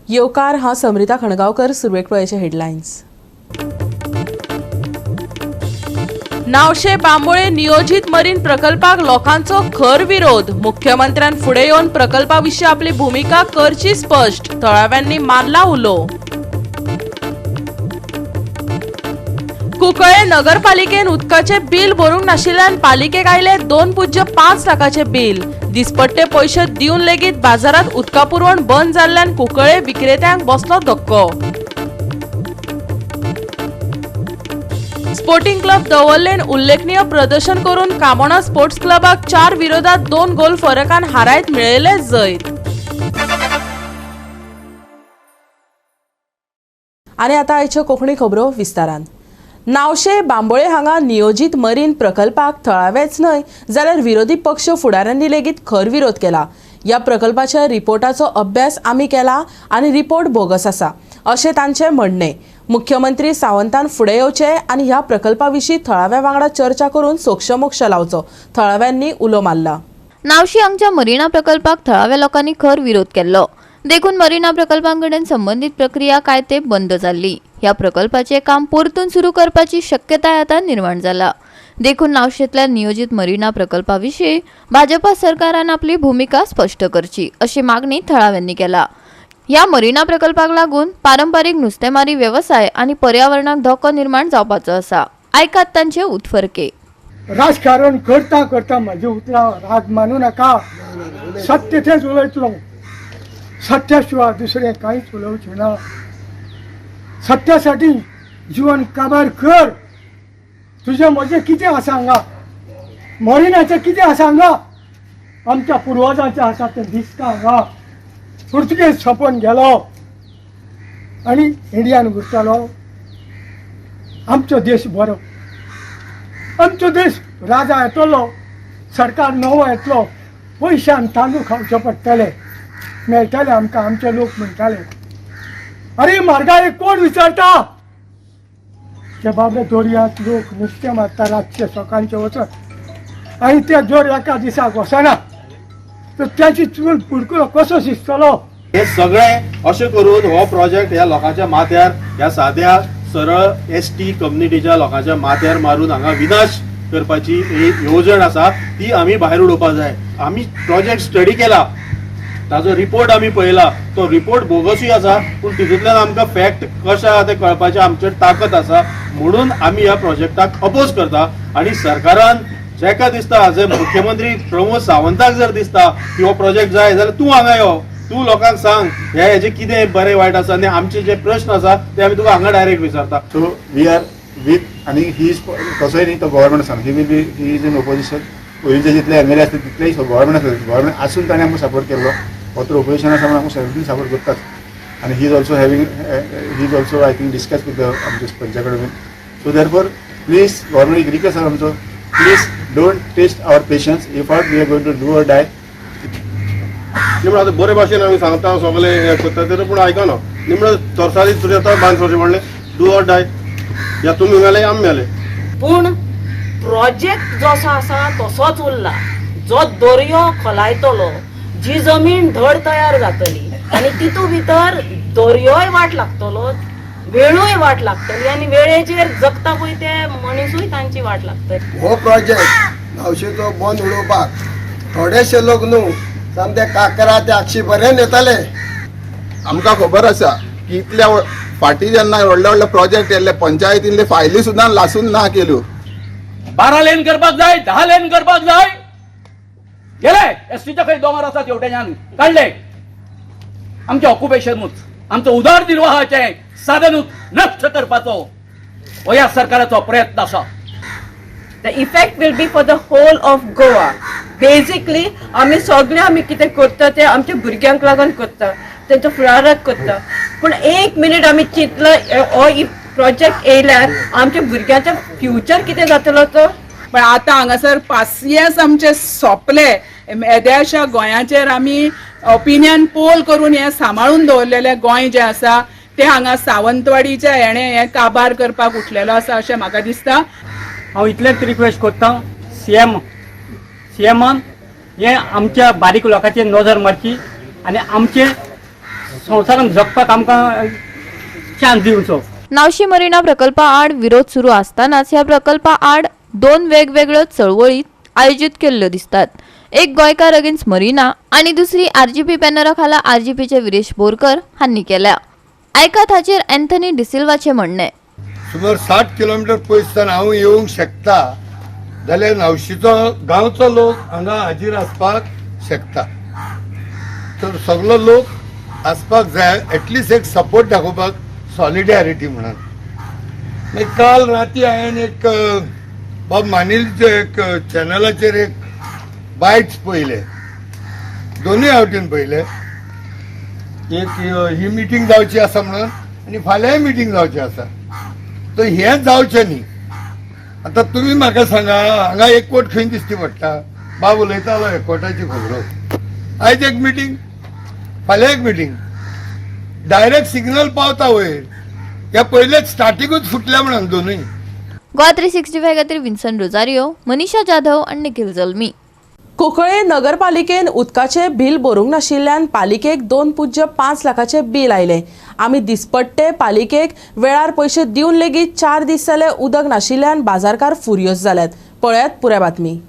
येवकार हांव समृता खणगांवकर. सुरवेक पळयचे हेडलायन्स. नावशे बांबोळे नियोजित मरीन प्रकल्पाक लोकांचो खर विरोध. मुख्यमंत्र्यान फुडें येवन प्रकल्पाविशीं आपली भूमिका करची स्पश्ट. थळाव्यांनी मारला उलो. कुंकळे नगरपालिकेन उदकाचे बील भरूंक नाशिल्ल्यान पालिकेक आयले 2.5 लाखाचे बील. दिसपट्टे पयशे दिवन लेगीत बाजारात उदका पुरवण बंद जाल्ल्यान कुंकळे विक्रेत्यांक बसलो धक्को. स्पोर्टिंग क्लब दवर्लेन उल्लेखनीय प्रदर्शन करून कामोणा स्पोर्ट्स क्लबाक 4 विरोधात 2 गोल फरकान हारायत मेळयले जैत. आनी आतां आयच्यो कोंकणी खबरो विस्तारान. नावशे बांबोळे हांगा नियोजित मरीन प्रकल्पाक थळावेच न्हय जाल्यार विरोधी पक्ष फुडाऱ्यांनी लेगीत खर विरोध केला. ह्या प्रकल्पाच्या रिपोर्टाचो अभ्यास आमी केला आनी रिपोर्ट बोगस आसा अशें तांचें म्हणणें. मुख्यमंत्री सावंतान फुडें येवचे आनी ह्या प्रकल्पाविशीं थळाव्या वांगडा चर्चा करून सोक्षमोक्ष लावचो थळाव्यांनी उलो मारला. नावशी हांगच्या मरीना प्रकल्पाक थळाव्या लोकांनी खर विरोध केल्लो. देखून मरीना प्रकल्पांकडेन संबंधित प्रक्रिया काय ते बंद जाल्ली. ह्या प्रकल्पाचे काम परतून सुरू करपाची शक्यताय आता निर्माण जाला. देखून नावशेंतल्या नियोजित मरीना प्रकल्पाविशीं भाजपा सरकारान आपली भूमिका स्पश्ट करची अशी मागणी थळाव्यांनी केला. ह्या मरीना प्रकल्पाक लागून पारंपारीक नुस्तेमारी व्यवसाय आणि पर्यावरणाक धोको निर्माण जावपाचो आसा. आयकात तांचे उतफरके. राजकारण करता करता म्हजे उतरा राग मानू नका. सत्य तेच उलयतलो. सत्याशिवाय दुसरें कांयच उलोवचें ना. सत्यासाठी जीवन काबार कर. तुजें म्हजें कितें आसा हांगा, मरिनाचें कितें आसा हांगा, आमच्या पुर्वजांचें आसा तें दिसता हांगा. पुर्तुगेज सोंपोवन गेलो आनी इंडियान घुसतालो. आमचो देश बरो, आमचो देश राजा येतलो, सरकार नवो येतलो, पयशान तांदूळ खावचे पडटले, मेळटले आमकां. आमचे लोक म्हणटाले अरे म्हारगाय कोण विचारता. ते बाबडे दर्यांत लोक नुस्तें मारता रातचे सकाळचे वचत आनी ते जर एका दिसाक वचना तर त्याची चूल पुडकुलो कसो शिजतलो. हे सगळें अशें करून हो प्रोजेक्ट ह्या लोकांच्या माथ्यार, ह्या साद्या सरळ एसटी कम्युनिटीच्या लोकांच्या माथ्यार मारून हांगा विनाश करपाची एक येवजण आसा ती आमी भायर उडोवपाक जाय. आमी प्रोजेक्ट स्टडी केला, ताजो रिपोर्ट आमी पळयला. तो रिपोर्ट बोगसूय आसा पूण तितूंतल्यान आमकां फॅक्ट कशें आसा तें कळपाचें आमचेर ताकद आसा. म्हणून आमी ह्या प्रोजेक्टाक अपोज करता. आनी सरकारान जेका दिसता जे मुख्यमंत्री प्रमोद सावंताक जर दिसता की हो प्रोजेक्ट जाय जाल्यार तूं हांगा यो, तूं लोकांक सांग हेजें कितें बरें वायट आसा आनी आमचे जे प्रश्न आसा ते आमी तुका हांगा डायरेक्ट विचारता. सो वी आर वीथ आनी ही इज कसोय न्ही तो गव्हर्मेंट आसा. He is in opposition. पयलींचे जितले एमएलए आसता तितलेय गव्हर्मेंट आसा. गव्हर्मेंट आसून ताणें आमकां सपोर्ट केल्लो. हो तर ओपोजिशन आसा म्हणून आमकां सगळीं सपोर्ट करतात. आनी he is also having he is also I think discuss with आमचे पंचा कडेन. सो देरफॉर प्लीज गव्हर्मेंट एक रिक्वेस्ट आसा आमचो, please don't test our patience. If out we are going to do or die. निमणें आतां बरे भाशेन आमी सांगता सगळे हें करता तें पूण आयकना. निमणें तोरसादी तुजें बांद सोडचें म्हणलें डू ऑर डाय. या तुमी मेले आमी मेले. पूण प्रोजेक्ट जसो आसा तसोच उरला. जो दर्यो खोलायतलो, जी जमीन धड तयार जातली आनी तितून भितर दर्योय वाट लागतलो, वेळूय वाट लागतली आनी वेळेचेर जगता पळय ते मनीसूय तांची वाट लागतली. हो प्रोजेक्ट नावशेचो बंद उडोवपाक थोडेशे लोक न्हू सामके काकरा ते आक्षी बरें येताले. आमकां खबर आसा की इतल्या फाटीं जेन्ना व्हडले व्हडले प्रोजेक्ट येयल्ले पंचायतींतले फायली सुद्दां लासून ना केल्यो. 12 लेन करपाक जाय, 10 लेन करपाक जाय, गेले एसटीच्या खंय दोंगर आसा तेवटेच्यान काडले. आमचें ऑक्युपेशनूच, आमचो उदरनिर्वाहाचें साधनूच नश्ट करपाचो हो ह्या सरकाराचो प्रयत्न आसा. The effect will be for the whole of Goa. Basically, आमी कितें करता ते आमच्या भुरग्यांक लागून करता, तेंच्या फुडाराक करता. पूण एक मिनीट आमी चिंतलं हो प्रोजेक्ट येयल्यार आमच्या भुरग्यांचो फ्युचर कितें जातलो तो. पण आतां हांगासर 5 years आमचे सोंपले. येद्याशा गोंयाचेर आमी ओपिनियन पोल करून हें सांबाळून दवरलेलें गोंय जें आसा तें हांगा सावंतवाडीच्या हें काबार करपाक उठलेलो आसा अशें म्हाका दिसता. हांव इतलेंच रिक्वेस्ट करता सीएमान हे आमच्या बारीक लोकांचेर नजर मारची आनी आमचे संवसारान जगपाक आमकां चान्स दिवचो. नावशी मरीना प्रकल्पा आड विरोध सुरू असतानाच ह्या प्रकल्पा आड 2 वेगवेगळ्यो चळवळी आयोजित केल्ल्यो दिसतात. एक गोंयकार अगेन्स्ट मरीना आणि दुसरी आरजीपी बॅनरा खाला आरजीपीचे विरेश बोरकर हांनी केल्या. ऐकात हाचेर अँथनी डिसिल्वाचे म्हणणे. सुमार 60 किलोमीटर पयससान हांव येवंक शकता जाल्यार नावशीचो गांवचो लोक हांगा हाजीर आसपाक शकता. तर सगळो लोक आसपाक जाय, एटलिस्ट एक सपोर्ट दाखोवपाक, सॉलिडॅरिटी म्हणून. मागीर काल राती हांवें एक बाब मानिलचे एक चॅनलाचेर एक बायट्स पळयले, दोनूय आवटीन पळयले. एक ही मिटींग जावची आसा म्हणून आनी फाल्यांय मिटींग जावची आसा. तर हें जावचें न्ही. आतां तुमी म्हाका सांगा, हांगा एकवट खंय दिसची पडटा? बाब उलयतालो एकवटाची खबरो. आयज एक मिटींग, फाल्यां एक मिटींग, डायरेक्ट सिग्नल पावता वयर. ह्या पयलेच स्टार्टिंगूच फुटल्या म्हणून दोनूय. गोवा 365 खातीर विन्सन रोजारियो, मनीषा जाधव आणि निखिल जल्मी. कुंकळे नगरपालिकेन उदकाचे बिल भरूंक नाशिल्ल्यान पालिकेक 2.5 लाखाचे बिल आयले. आमी दिसपट्टे पालिकेक वेळार पयशे दिवन लेगीत 4 दीस जाले उदक नाशिल्ल्यान बाजारकार फुरियोस जाल्यात. पळयात पुराय बातमी.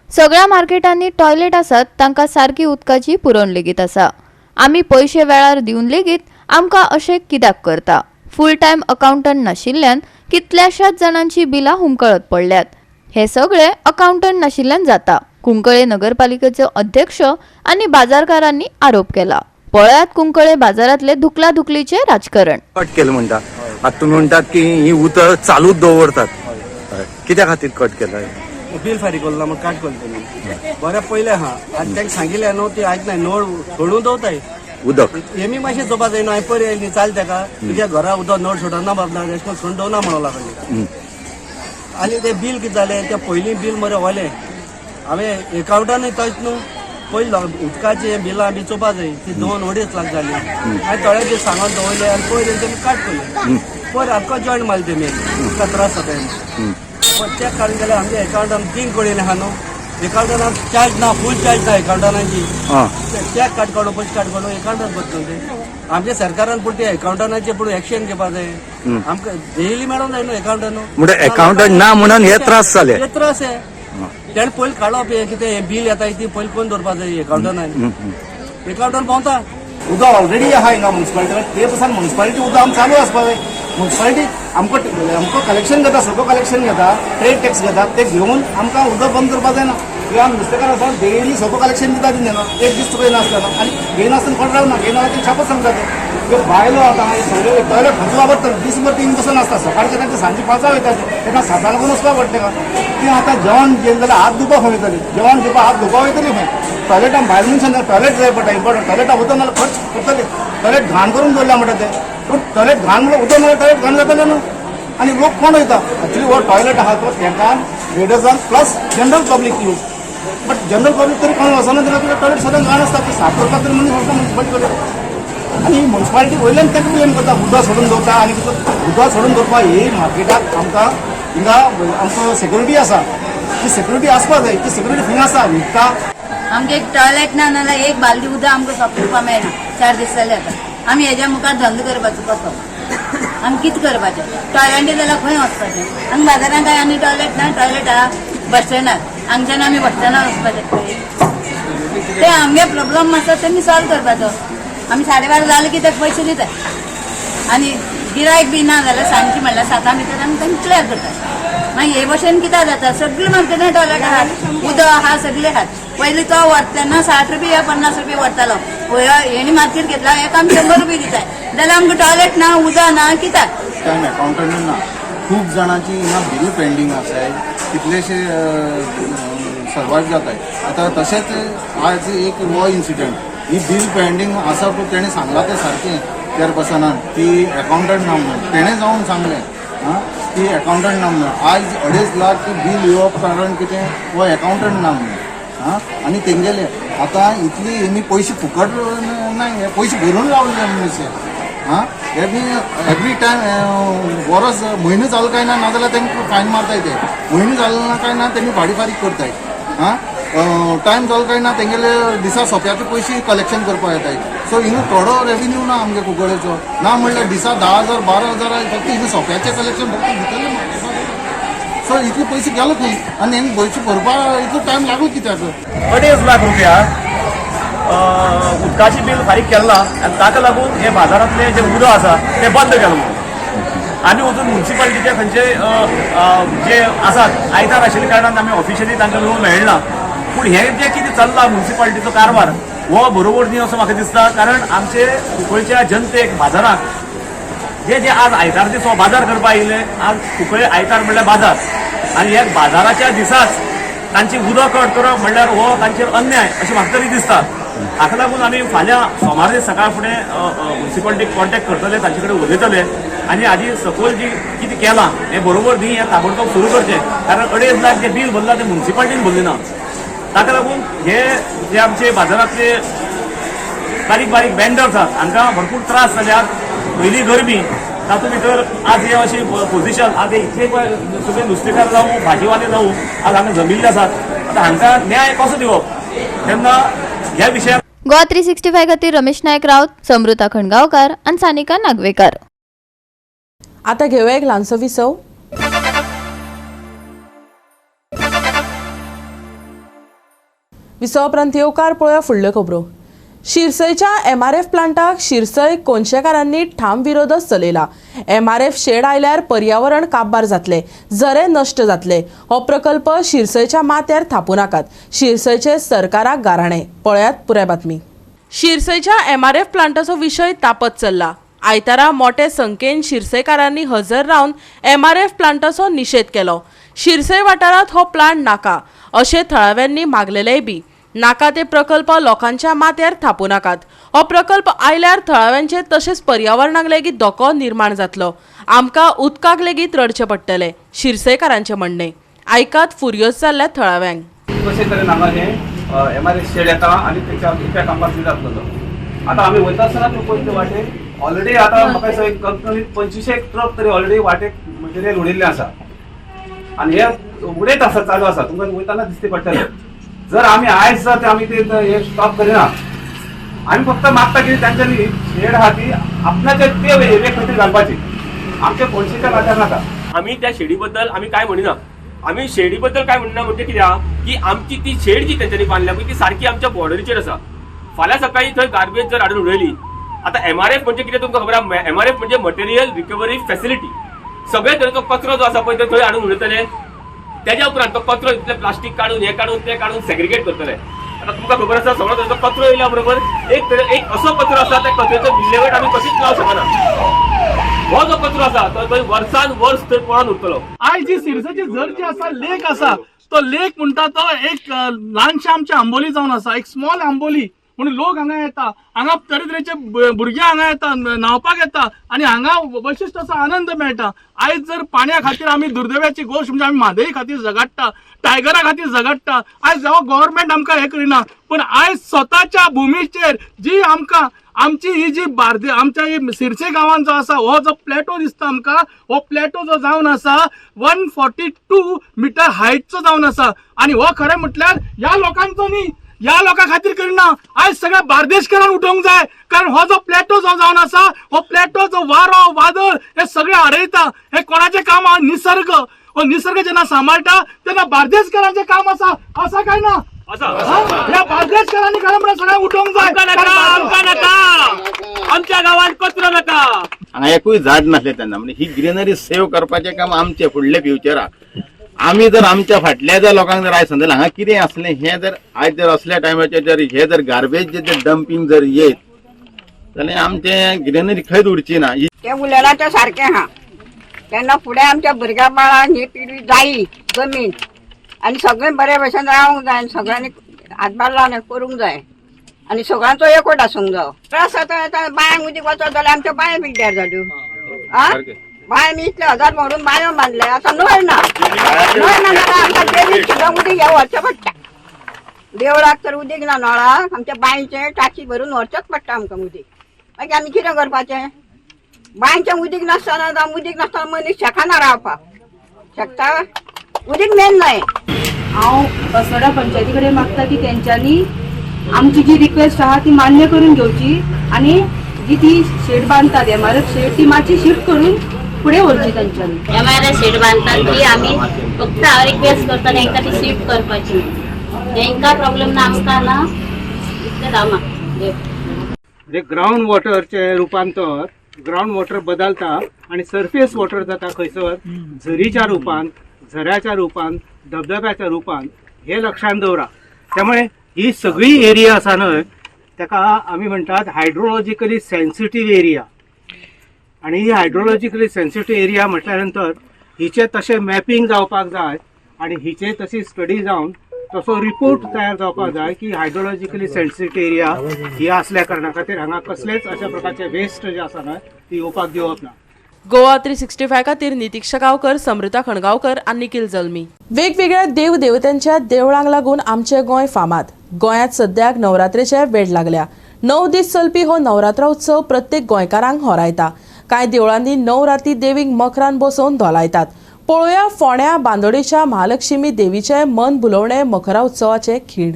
सगळ्या मार्केटांनी टॉयलेट आसात, तांकां सारकी उदकाची पुरवण लेगीत आसा. आमी पयशे वेळार दिवन लेगीत आमकां अशें कित्याक करता? फूल टायम अकाउंटंट नाशिल्ल्यान कितल्याशाच जाणांची बिलां हुमकळत पडल्यात. हे सगळे अकाउंटंट नाशिल्ल्यान जाता, कुंकळे नगरपालिकेचे अध्यक्ष आणि बाजारकारांनी आरोप केला. पळयात कुंकळे बाजारातले धुकलाधुकलीचे राजकारण. कट केलं म्हणटा. आता तुम्ही म्हणतात की ही उतर चालूच दवरतात, कित्या खातीर कट केलं? बिल फारीक केला मग काट करता बऱ्या पयले हा आनी तांकां सांगिल्लें न्हू ती आयकनाय, नळ सोडून दवरताय उदक. हेमी मातशें जोपा जाय न्हू. हांवें पयर येयली चाल ताका तुज्या घरा उदक नळ सोडना बाबला, अशें करून सोडून दवरना म्हणूंक लागली. आनी तें बिल कितें जालें, तें पयलीं बिल मरे व्हलें. हांवें एकावंटानूय तशें न्हू, पयलीं उदकाचें बिलां बी चोवपा जाय, ती 2-2.5 लाख जाली. हांवें थोडे दीस सांगून दवरले आनी पयर तेमी काट केले. पयर आमकां जॉयन मारले तेमी, तुका त्रास जाता. पण त्या कारण गेल्यार आमच्या एकावंटान 3 कडेन आहा न्हू. एकावंटान चार्ज ना, फूल चार्ज ना एकावंटानाची. चॅक काट काडून पयशे काट काडून एकावंटान बसता ते. आमच्या सरकारान पूण त्या एकावंटनाचे पूण एक्शन घेवपा जाय. आमकां डेली मेळोंक जाय न्हू एकावंटन. म्हणजे अकाउंटंट ना म्हणून हे त्रास जाले. हे त्रास आहे. तेणें पयलीं काडप हे कितें बिल येता ती पयलीं कोण दवरपा जाय एकावंटनान. एकावंटन पावता उदक ऑलरेडी आहा हिंगा म्युन्सिपालिटीन. ते पासून म्युन्सिपालिटी उदक आमकां चालू आसपा जाय. म्युन्सिपालिटी आमकां कलेक्शन घेता, सगळं कलेक्शन घेता, ट्रेड टॅक्स घेता, ते घेवन आमकां उदक बंद करपा जायना. किंवा आमी नुस्तेकार आसा डेली सगळं कलेक्शन दिता ती न्हू. एक दीस तुका नासतना आनी घेयनासतना कोण रावना. घेयना ती छापत सांगता ते भायलो आतां सगळे टॉयलेट खंयचो वापरता. दिसभर 3 बसून आसता. सकाळचे तांकां सांजे 5 वयता तेन्ना 7 लागून वचपा पडटा का. ती आतां जेवण जेवन जाल्यार हात धुवपाक खंय वयतली, जेवण दिवपाक हात धुवपाक वयतली खंय. टॉयलेटान भायर मनशान टॉयलेट जाय पडटा इम्पॉर्टंट. टॉयलेटाक उदक नाल्यार खर्च करतले. टॉयलेट घाण करून दवरल्या म्हणटा ते. पूण टॉयलेट घाण म्हणल्यार उदक नाल्यार टॉयलेट घाण जातले न्हू. आनी लोक कोण वयता? एक्चुली हो टॉयलेट आहा तो तांकां रेडर्सान plus general public use. But general public तरी कोण वचना जाल्यार तुका टॉयलेट सदां घाण आसता. ती साफ करपाक तरी मनीस वचना म्युन्सिपालिटी कडेन. आनी म्युन्सिपालिटी वयल्यान ताका ब्लेम करता. उदक सोडून दवरता आनी उदक सोडून दवरपा ही मार्केटाक आमकां हिंगा आमकां सेक्युरिटी आसा. ती सेक्युरिटी आसपा जाय. ती सेक्युरिटी खंय आसा? न्हिदता. आमगे एक टॉयलेट ना नाल्यार एक बालदी उदक आमकां सोंपवपा मेळना. 4 दीस जाले आतां. आमी हेज्या मुखार धंदो करपाचो कसो? आमी कितें करपाचें? टॉयलेटी जाल्यार खंय वचपाचें? आमी बाजारांत काय आनी टॉयलेट ना. टॉयलेट आहा बस स्टँडार. हांगच्यान आमी बस स्टँडार वचपाचें. ते आमगे प्रॉब्लम आसा तेमी सॉल्व करपाचो. आमी 12:30 जाले की ते पयशे दितात आनी गिरायक बी ना जाल्यार सांजची म्हणल्यार 7 भितर आमी तांकां क्लियर करतात. मागीर हे भशेन कितें जाता? सगळी मार्केटान टॉयलेट आहात, उदक आहा, सगळे आहात. पयलीं तो व्हरतना 60 रुपया 50 रुपया व्हरतालो. हेणी मार्केट घेतला एक आमी 100 रुपया दिताय. जाल्यार आमकां टॉयलेट ना, उदक ना, कित्याक? टायम अकाउंटंट ना. खूब जाणांची हिंगा बिल पेंडींग आसाय. कितलेशे सर्वायव जाताय. आतां तशेंच आज एक हो इन्सिडंट. ही बिल पेंडींग आसा पूण तेणें सांगलां तें सारकें चेअरपर्सनान की अकाउंटंट ना म्हणून. तेणें जावन सांगलें की अकाउंटंट ना म्हणून. आज 2.5 लाख बिल येवप कारण कितें? हो अकाउंटंट ना म्हणून. आनी तेंगेले आतां इतली हेमी पयशे फुकट ना, पयशे भरून लावले मनीस. एवरी टायम वर्स म्हयनो जालो काय ना नाजाल्यार तेंकां फायन मारताय. ते म्हयनो जालो ना काय ना तेमी भाडी फारीक करताय. टायम जालो काय ना तेंगेले दिसा सोंप्याचे पयशे कलेक्शन करपाक येताय. सो हिंगा थोडो रेव्हेन्यू ना आमगे कुंकळेचो ना म्हणल्यार दिसा 10,000 12,000 फक्त हिंगा सोप्याचें कलेक्शन फक्त भितरलें सो इतले पयशे गेलो खंय आनी हेंगे पयशे भरपाक इतलो टायम लागलो कित्याक 2.5 लाख रुपया उदकाची बील फारीक केला आनी ताका लागून हे बाजारांतले जे उदक आसा ते बंद केलां आमी वचून म्युन्सिपालिटीचे खंयचे जे आसात आयतार आशिल्ल्या कारणान आमी ऑफिशियली तांकां मेळून मेळना पूण हे जे कितें चल्ला म्युन्सिपालिटीचो कारभार हो बरोबर न्ही असो म्हाका दिसता कारण आमचे कुंकळच्या जनतेक बाजाराक जे आज आयतार दीस हो बाजार करपाक आयिल्ले आज कुंकळे आयतार म्हणल्यार बाजार आनी ह्या बाजाराच्या दिसाच तांची उदक कट करप म्हणल्यार हो तांचेर अन्याय अशें म्हाका तरी दिसता हाका लागून आमी फाल्यां सोमार दीस सकाळ फुडें म्युन्सिपालिटीक कॉन्टॅक्ट करतले तांचे कडेन उलयतले आनी हाजी सकयल जी कितें केलां हें बरोबर न्ही हें ताबडतोब सुरू करचें कारण 2.5 लाख जे बील भरलां तें म्युन्सिपालिटीन भरलें ना ताका लागून हे जे आमचे बाजारांतले बारीक बारीक वेंडर्स आसात हांकां भरपूर त्रास जाल्यात पयली गरमी तातूंत भितर आज हे अशी पोझिशन आज हे इतले सगळे नुस्तेकार जावं भाजीवाले जावं आज हांगा जमिल्ले आसात आतां हांकां न्याय कसो दिवप तेन्ना ह्या विशयार गोवा 365 खातीर रमेश नायक रावत समृता खणगांवकार आनी सानिका नागवेकर. आता घेऊया एक ल्हानसो विसव. विसव उपरांत येवकार पळोवया फुडल्यो खबरो. शिरसयच्या MRF प्लांटाक शिरसय कोनशेकारांनी ठाम विरोधच चलयला. MRF शेड आयल्यार पर्यावरण काबार जातले, झरे नश्ट जातले. हो प्रकल्प शिरसयच्या माथ्यार थापू नाकात. शिरसयचे सरकाराक गाराणे. पळयात पुराय बातमी. शिरसयच्या MRF प्लांटाचो विशय तापत चल्ला. आयतारा मोठे संख्येन शिरसयकारांनी हजर रावन MRF प्लांटाचो निषेध केलो. शिरसय वाठारांत हो प्लांट नाका अशें थळाव्यांनी मागलेलेय बी. नाका ते प्रकल्प लोकांच्या माथ्यार थापू नाकात. हो प्रकल्प आयल्यार थळाव्यांचे तशेंच पर्यावरणाक लेगीत धोको निर्माण जातलो. आमकां उदकाक लेगीत रडचें पडटलें. शिरसयकारांचें म्हणणें. आयकात फुर्योज जाल्ल्या थळाव्यांक. कशें तरेन हांगा हे MRF शेड येता आनी त्या कामाक बी जातलो. आतां आमी वयता आसतना तूं पळयत वाटेक ऑलरेडी आतां म्हाका दिसता कमीत 25 ट्रक तरी ऑलरेडी वाटेक मटेरियल उडयल्लें आसा आनी हे उडयत आसा चालू आसा. तुमकां वयताना दिसते पडटलें. जर आमी आयज जर आमी ते हे स्टॉप करिना आमी फक्त मागता की तांच्यांनी शेड आहा ती आपणाचे ते वेगळे खंय घालपाची आमचे पयशेच्या खात्यार नाका. आमी त्या शेडी बद्दल आमी काय म्हणिना. आमी शेडी बद्दल काय म्हणना म्हणजे कित्याक की आमची ती शेड जी तेंच्यांनी बांदल्या पळय ती सारखी आमच्या बॉर्डरीचेर आसा. फाल्यां सकाळी थंय गार्बेज जर हाडून उडयली आतां MRF म्हणजे कितें तुमकां खबर आहा. MRF म्हणजे मटेरियल रिकवरी फॅसिलिटी. सगळे तरेचो कचरो जो आसा पळय तो थंय हाडून उडयतले. त्याच्या उपरांत तो कचरो इतले प्लास्टीक काढून हे काढून ते काढून सेग्रिगेट करतले. आता तुमकां खबर आसा सगळो तरेचो कचरो येयल्या बरोबर एक असो कचरो आसा त्या कचऱ्याचो विल्हेवाट आमी कशीच लावंक शकना. हो जो कचरो आसा तो थंय वर्सान वर्स थंय पळोवन उरतलो. आयज जी सिरसाची झर जी आसा लेक आसा तो लेक म्हणटा तो एक ल्हानशे आमचे आंबोली जावन आसा. एक स्मॉल आंबोली म्हणून लोक हांगा येता. हांगा तरेतरेचे भुरगे हांगा येता न्हावपाक येता आनी हांगा वैशिश्ट असो आनंद मेळटा. आयज जर पाण्या खातीर आमी दुर्दैवाची गोश्ट म्हणजे आमी म्हादई खातीर झगडटा, टायगरा खातीर झगडटा. आयज हो गव्हर्मेंट आमकां हे करिना पूण आयज स्वताच्या भुमीचेर जी आमकां आमची ही जी आमच्या सिरसे गांवांत जो आसा हो जो प्लॅटो दिसता आमकां हो प्लॅटो जो जावन आसा 142 मिटर हायटचो जावन आसा. आनी हो खरें म्हटल्यार ह्या लोकांचो न्ही, ह्या लोकां खातीर करिना. आयज सगळ्या बार्देशकारांक उठोवंक जाय कारण हो जो प्लॅटो जो जावन आसा हो प्लॅटो जो वारो वादळ हे सगळे आडयता. हे कोणाचें काम आहा? निसर्ग. हो निसर्ग जेन्ना सांबाळटा तेन्ना बार्देशकारांचें काम आसा. आसा काय ना? ह्या बार्देशकारांनी खरें म्हणल्यार सगळ्यांक उठोवंक जाय. आमकां नाका, आमच्या गांवांत कचरो नाका. हांगा एकूय झाड नासलें तेन्ना म्हणजे ही ग्रीनरी सेव्ह करपाचें काम आमचें फुडल्या फ्युचराक. आमी जर आमच्या फाटल्या जर लोकांक जर आयज समजलें हांगा कितें आसलें हें जर आयज जर असल्या टायमाचेर जर हे जर गार्बेज जे डंपिंग जर येत जाल्यार आमचें ग्रीनरी खंयच उरची ना. ते उलयलां सारकें आहा. तेन्ना फुडें आमच्या भुरग्या बाळांक ही पिढी जायी जमीन आनी सगळें बरे भशेन रावंक जाय. सगळ्यांनी हातभार लावन करूंक जाय आनी सगळ्यांचो एकवट आसूंक जायो. त्रास जाता बांयांक उदीक वचत जाल्यार आमच्या बांय पिड्ड्यार जाल्यो. बांय मी इतले हजार म्हणून बांयो बांदले आतां न्हंय ना. न्हंय ना जाल्यार आमकां डेली सुद्दां उदीक हे व्हरचें पडटा. देवळाक तर उदीक ना नळाक आमच्या बांयचें टाकी भरून व्हरचेंच पडटा आमकां उदीक. मागीर आमी कितें करपाचें? बांयचें उदीक नासतना जावं उदीक नासतना मनीस शेकाना रावपाक शकता. उदीक मेन न्हय. हांव कसोडा पंचायती कडेन मागता की तेंच्यांनी आमची जी रिक्वेस्ट आहा ती मान्य करून घेवची आणि जी ती शेड बांधतात MRF शेड ती मातशी शिफ्ट करून पुढे व्हरची तांच्यांनी. MRF शेड बांधतात ती आमी फक्त हांव रिक्वेस्ट करता तांकां ती शिफ्ट करपाची. तांकां प्रॉब्लेम ना आमकां ना इतलें जावना. म्हणजे ग्राउंड वॉटरचे रूपांतर ग्राउंड वॉटर बदलता आणि सरफेस वॉटर जाता खंयसर झरीच्या रूपान, झऱ्याच्या रूपान, धबधब्याच्या रूपान, हे लक्षात दवरा. त्यामुळे ही सगळी एरिया आसा न्हय ताका आमी म्हणटात हायड्रोलॉजिकली सेन्सिटीव एरिया. आणि ही हायड्रोलॉजिकली सेन्सिटीव एरिया म्हटल्या नंतर हिचे तशें मॅपिंग जावपाक जाय आणि हिचे तशी स्टडी जावन तसो रिपोर्ट तयार जावपाक जाय की हायड्रोलॉजिकली सेन्सिटीव एरिया ही असल्या कारणां खातीर हांगा कसलेच अशा प्रकारचे वेस्ट जे आसा न्हय ती येवपाक दिवप ना. गोवा 365 खातीर नितीक्षा गांवकर, समृता खणगांवकर आनी निखिल जल्मी. वेगवेगळ्या देव देवतांच्या देवळांक लागून आमचे गोंय फामाद. गोंयांत सद्याक नवरात्रेचे वेड लागल्या. 9 दीस चलपी हो नवरात्रा उत्सव प्रत्येक गोंयकारांक होरायता. कांय देवळांनी 9 राती देवीक मखरान बसोवन धोलायतात. पळोवया फोंड्या बांदोडेच्या महालक्ष्मी देवीचे मन भुलवणे मखरा उत्सवाचे खीण.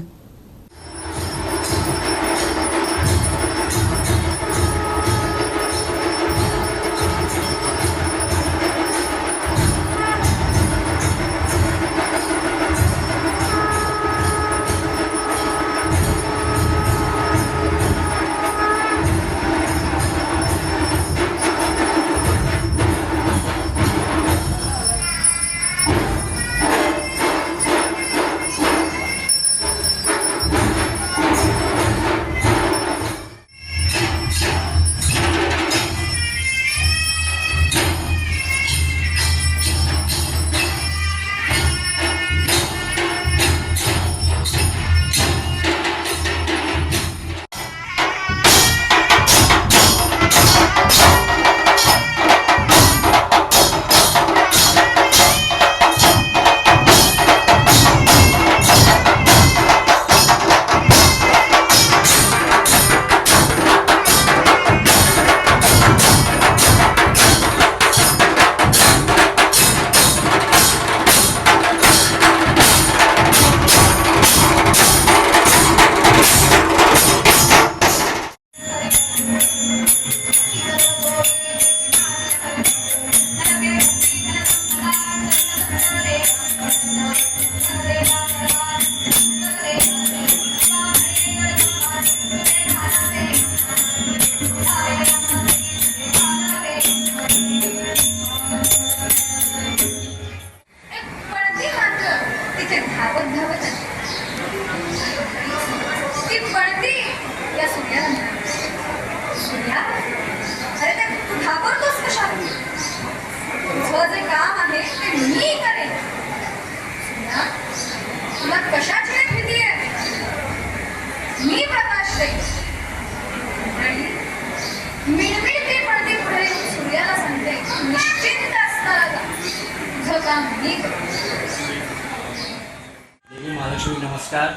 देवी महालक्ष्मी नमस्कार.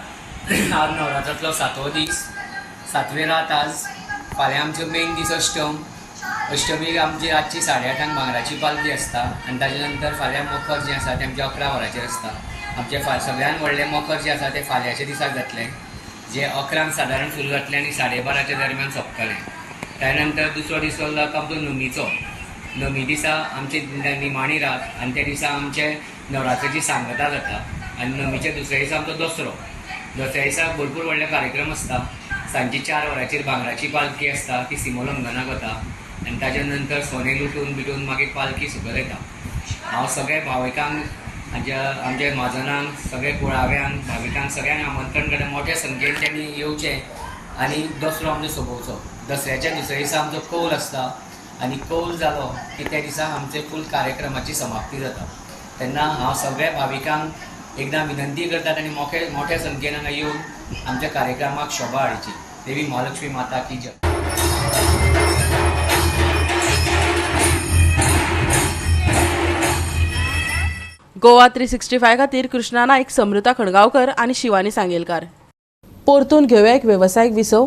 आज नवरात्रांतलो 7वो दीस, 7वे रात आज. फाल्यां आमचो मेन दीस अष्टम. अष्टमीक आमची रातची 8:30 भांगराची पालखी आसता आनी ताजे नंतर फाल्यां मकर जें आसा तें आमचें 11 वरांचेर आसता. आमचें सगळ्यान व्हडलें मकर जें आसा तें फाल्यांच्या दिसाक जातलें, जें 11 सादारण सुरू जातलें आनी 12:30 दरम्यान सोंपतलें. त्या नंतर दुसरो दीस जाता आमचो नमीचो. नमी दिसा आमची निमाणी रात आनी त्या दिसा आमचे नवरात्रेची सांगता जाता. आनी नमीच्या दुसऱ्या दिसा आमचो दसरो. दसऱ्या दिसा भरपूर व्हडले कार्यक्रम आसता. सांजची 4 वरांचेर भांगराची पालखी आसता, ती सिमोलंगनाक वता आनी ताजे नंतर सोने लुटून बिटून मागीर पालखी सकयल येता. हांव सगळे भाविकांक आमचे म्हाजनांक, सगळे कुळाव्यांक, भाविकांक सगळ्यांक आमंत्रण करता मोठ्या संख्येन त्यांनी येवचें आनी दसरो आमचो सोंपोवचो. दसऱ्याच्या दुसऱ्या दिसा आमचो कौल आसता आनी कौल जालो की त्या दिसा आमचे फूल कार्यक्रमाची समाप्ती जाता. तेन्ना हांव सगळ्या भाविकांक एकदां विनंती करतात आनी मोठ्या संख्येन हांगा येवन आमच्या कार्यक्रमाक शोभा हाडची. देवी महालक्ष्मी माता की जय. गोवा 365 खातीर कृष्णा नायक, समृता खणगांवकर आनी शिवानी सांगेलकार. परतून घेवया एक वेवसायीक विसव.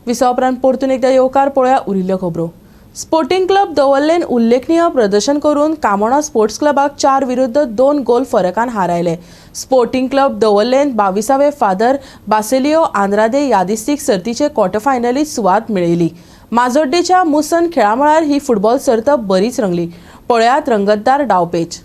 विसवा उपरांत परतून एकदा येवकार पळोवया उरिल्ल्यो खबरो. स्पोर्टिंग क्लब दवरलेन उल्लेखनीय प्रदर्शन करून कामोणा स्पोर्ट्स क्लबाक 4-2 गोल फरकान हारायले. स्पोर्टिंग क्लब दवरलेन 22वे फादर बासेलियो आंद्रादे यादिस्तीक सर्तीचे क्वॉर्टर फायनलीत सुवात मेळयली. माजोड्डेच्या मुसन खेळामळार ही फुटबॉल सर्त बरीच रंगली. पळयात रंगतदार डावपेच.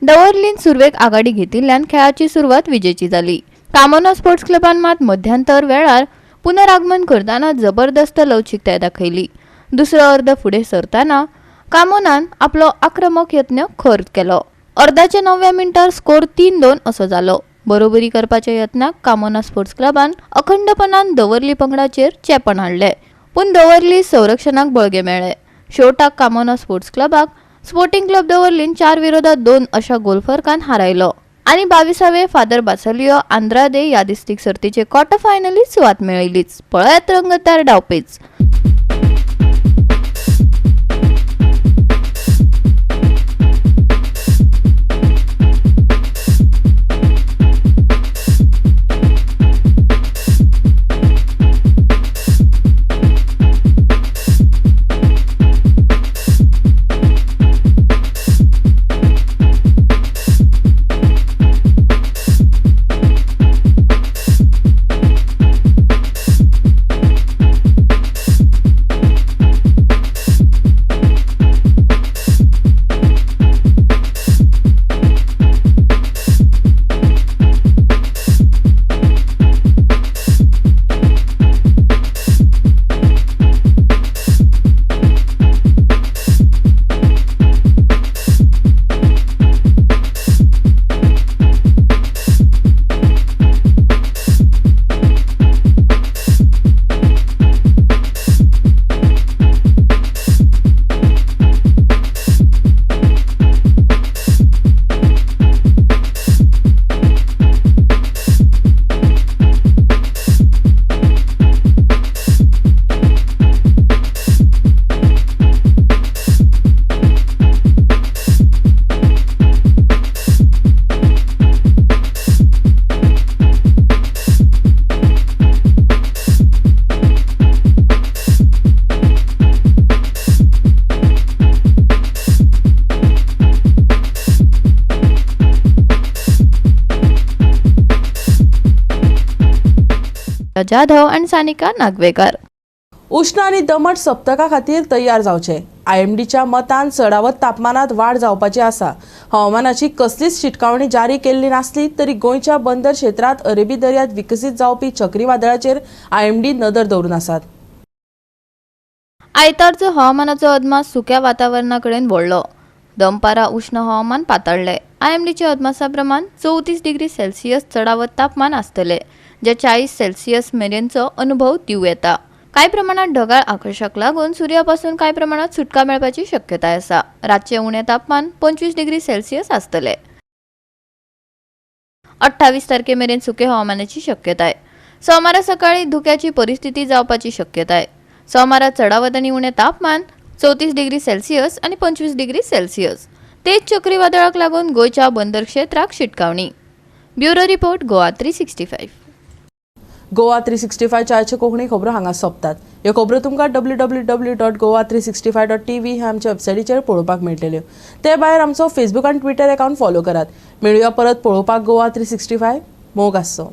दवर्लीन सुरवेक आघाडी घेतिल्ल्यान खेळाची सुरवात विजेची जाली. कामोना स्पोर्ट्स क्लबान मात मध्यांतर वेळार पुनरागमन करताना जबरदस्त लवचिकताय दाखयली. दुसरो अर्ध फुडें सरताना कामोनान आपलो आक्रमक यत्न खर केलो. अर्धाच्या 9व्या मिनटार स्कोर 3-2 असो जालो. बरोबरी करपाच्या यत्नाक कामोना स्पोर्ट्स क्लबान अखंडपणान दवर्ली पंगडाचेर चेपण हाडले, पूण दवर्ली संरक्षणाक बळगे मेळ्ळे. शेवटाक कामोना स्पोर्ट्स क्लबाक स्पोर्टिंग क्लब दवर्लीन 4-2 अशा गोल फरकान हारायलो आणि 22वे फादर बासेलियो आंद्रादे यादिस्तीक सर्तीचे क्वॉर्टर फायनलीत सुवात मेळयलीच. पळयात रंगतदार डावपेच. जाधव आणि सानिका नागवेकर. उष्ण आणि दमट सप्तका खातीर तयार जावचे. IMDच्या मतान चडावत तापमानात वाड जावपाची आसा. हवामानाची कसलीच शिटकावणी जारी केल्ली नासली तरी गोंयच्या बंदर क्षेत्रात अरेबी दर्यांत विकसीत जावपी चक्रीवादळाचेर IMD नदर दवरून आसात. आयतारचो हवामानाचो अदमास सुक्या वातावरणा कडेन वळ्ळो. दमपारा उष्ण हवामान पातळ्ळे. IMDच्या अदमासा प्रमाण 34 डिग्री सेल्सियस चडावत तापमान आसतले, जे 40 सेल्सियस मेरेनचो अनुभव दिव येता. कांय प्रमाणात ढगाळ आकर्षाक लागून सूर्यापासून कांय प्रमाणात सुटका मेळपाची शक्यताय आसा. रातचे उणे तापमान 25 डिग्री सेल्सियस आसतले. 28 तारखे मेरेन सुके हवामानाची शक्यताय. सोमारा सकाळी धुक्याची परिस्थिती जावपाची शक्यताय. सोमारा चढावत आणि उणे तापमान 34 डिग्री सेल्सियस आणि 25 डिग्री सेल्सियस. तेज चक्रीवादळाक लागून गोयच्या बंदर क्षेत्राक शिटकावणी. Bureau report Goa 365. गोवा 365 च्या कोंकणी खबरो हांगा सोंपतात. ह्यो खबरो तुमकां www.goa365.tv ह्या आमच्या वेबसायटीचेर पळोवपाक मेळटल्यो. ते भायर आमचो फेसबूक आनी ट्विटर अकाउंट फॉलो करात. मेळुया परत पळोवपाक गोवा 365. मोग आसचो.